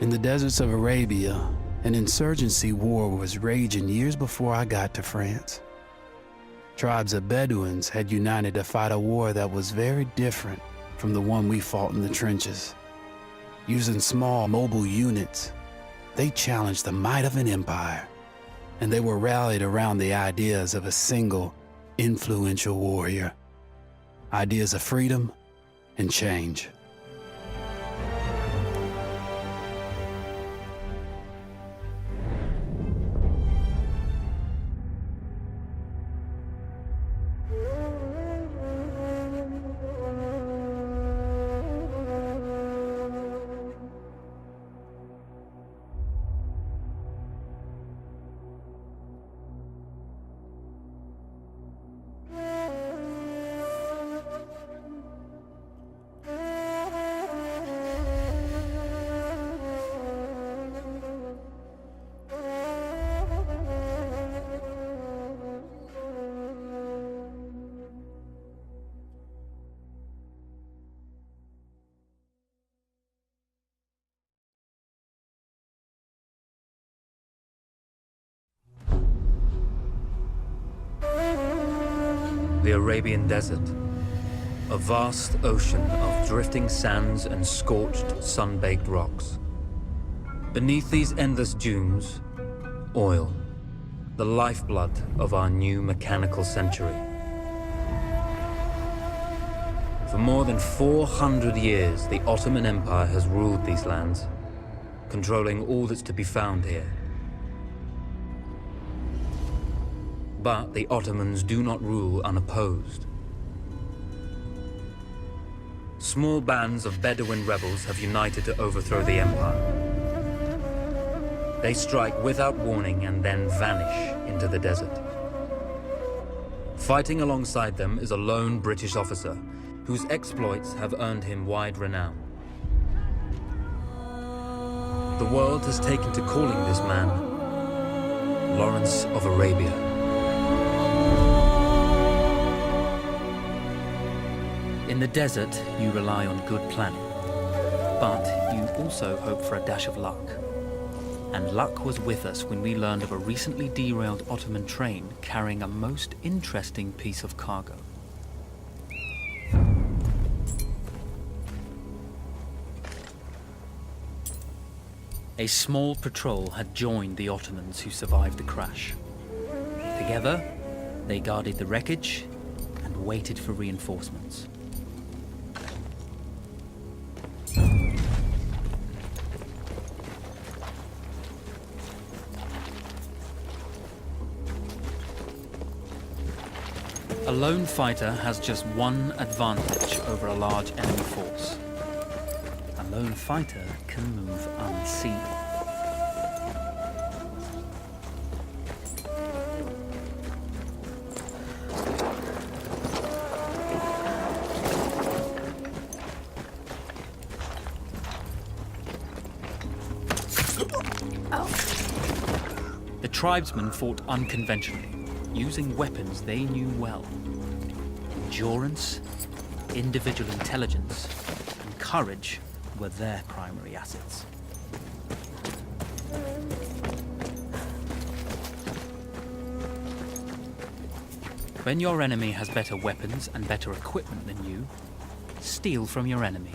In the deserts of Arabia, an insurgency war was raging years before I got to France. Tribes of Bedouins had united to fight a war that was very different from the one we fought in the trenches. Using small, mobile units, they challenged the might of an empire, and they were rallied around the ideas of a single, influential warrior. Ideas of freedom and change. The Arabian Desert, a vast ocean of drifting sands and scorched, sun-baked rocks. Beneath these endless dunes, oil, the lifeblood of our new mechanical century. For more than 400 years, the Ottoman Empire has ruled these lands, controlling all that's to be found here. But the Ottomans do not rule unopposed. Small bands of Bedouin rebels have united to overthrow the empire. They strike without warning and then vanish into the desert. Fighting alongside them is a lone British officer whose exploits have earned him wide renown. The world has taken to calling this man Lawrence of Arabia. In the desert, you rely on good planning, but you also hope for a dash of luck. And luck was with us when we learned of a recently derailed Ottoman train carrying a most interesting piece of cargo. A small patrol had joined the Ottomans who survived the crash. Together, they guarded the wreckage and waited for reinforcements. A lone fighter has just one advantage over a large enemy force. A lone fighter can move unseen. The tribesmen fought unconventionally, using weapons they knew well. Endurance, individual intelligence, and courage were their primary assets. When your enemy has better weapons and better equipment than you, steal from your enemy.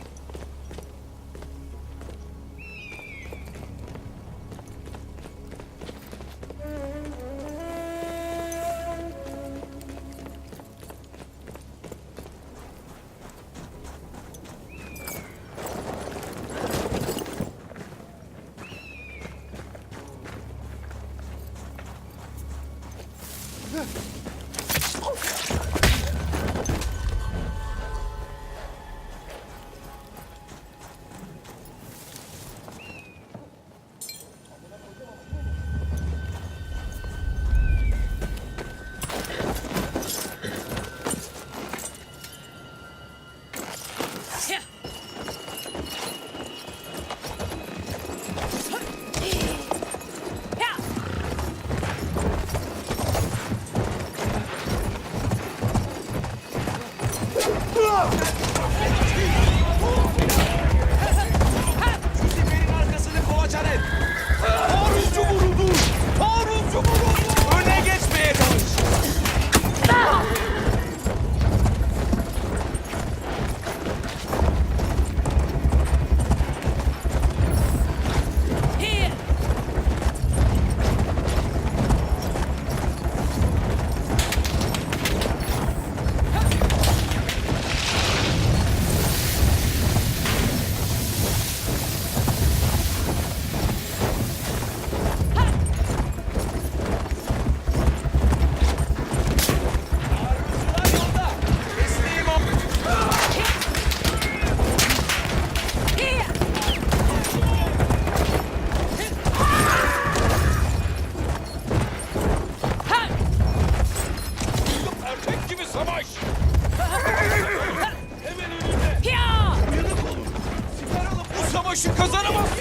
kazanamazsın.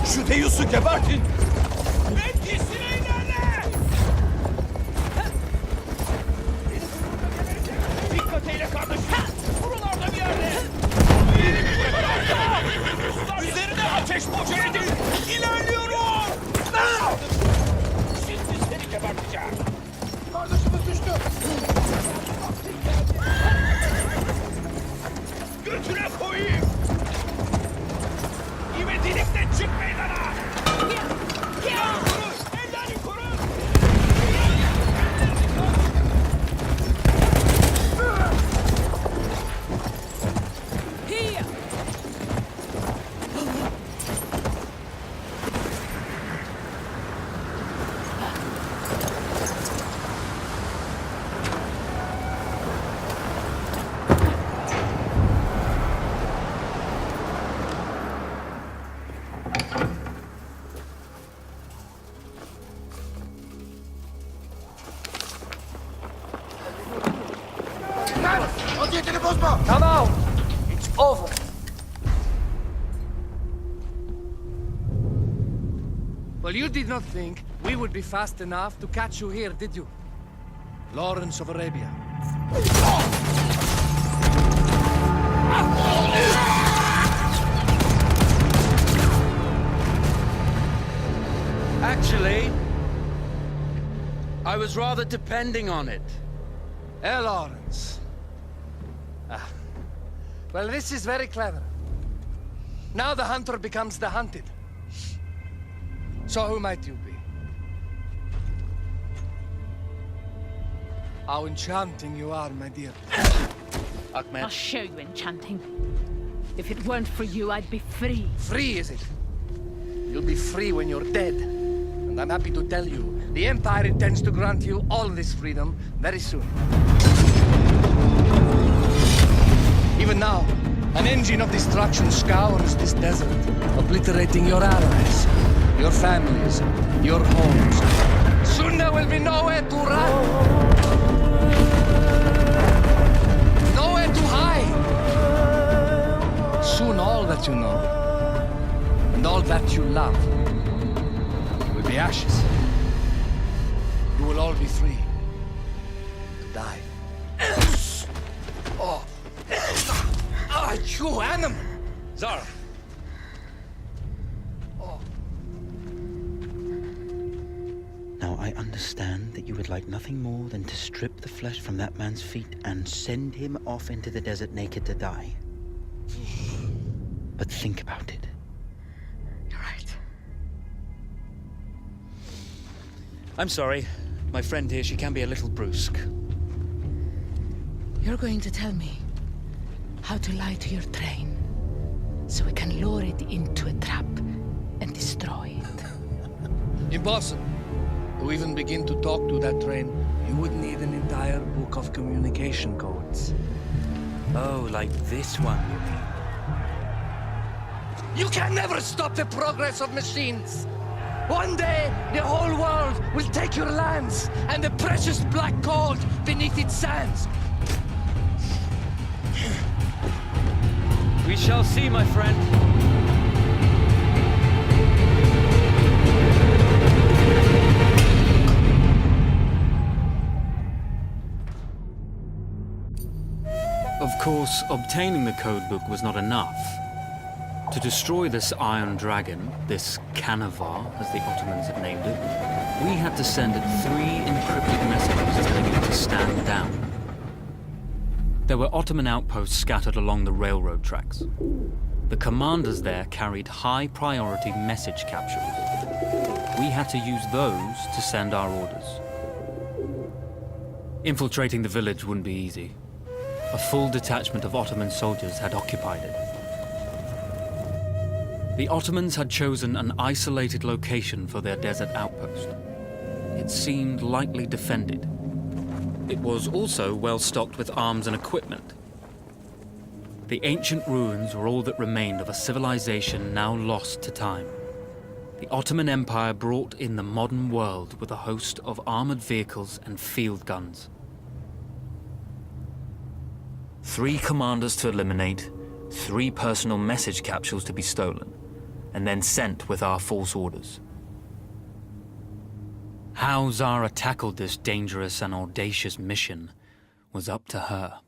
Şu Deus'u gebertin. Etkisine ilerle. Dikkat eyle kardeşim. Buralarda bir yerde. Üzerine ateş boca edin. İlerliyorum. Şimdi seni geberteceğim. Kardeşimiz düştü. Götüne koyayım. İvedilikle çık meydana. Korun. Ellerini korun. Vaziyetini bozma. Come out. It's over. Well, you did not think we would be fast enough to catch you here, did you? Lawrence of Arabia. Actually, I was rather depending on it. Lawrence. Well, this is very clever. Now the hunter becomes the hunted. So who might you be? How enchanting you are, my dear. Ahmed. I'll show you enchanting. If it weren't for you, I'd be free. Free, is it? You'll be free when you're dead. And I'm happy to tell you, the Empire intends to grant you all this freedom very soon. Even now, an engine of destruction scours this desert, obliterating your allies, your families, your homes. Soon there will be nowhere to run. Nowhere to hide. Soon all that you know, and all that you love, will be ashes. You will all be free to die. Oh. Ah, you animal! Zara. Now, I understand that you would like nothing more than to strip the flesh from that man's feet and send him off into the desert naked to die. But think about it. You're right. I'm sorry. My friend here, she can be a little brusque. You're going to tell me how to lie to your train, so we can lure it into a trap and destroy it. Impossible. To even begin to talk to that train, you would need an entire book of communication codes. Oh, like this one, you mean? You can never stop the progress of machines! One day, the whole world will take your lands and the precious black gold beneath its sands. We shall see, my friend. Of course, obtaining the codebook was not enough. To destroy this Iron Dragon, this Canavar, as the Ottomans had named it, we had to send it 3 encrypted messages telling it to stand down. There were Ottoman outposts scattered along the railroad tracks. The commanders there carried high-priority message capsules. We had to use those to send our orders. Infiltrating the village wouldn't be easy. A full detachment of Ottoman soldiers had occupied it. The Ottomans had chosen an isolated location for their desert outpost. It seemed lightly defended. It was also well stocked with arms and equipment. The ancient ruins were all that remained of a civilization now lost to time. The Ottoman Empire brought in the modern world with a host of armored vehicles and field guns. 3 commanders to eliminate, 3 personal message capsules to be stolen, and then sent with our false orders. How Zara tackled this dangerous and audacious mission was up to her.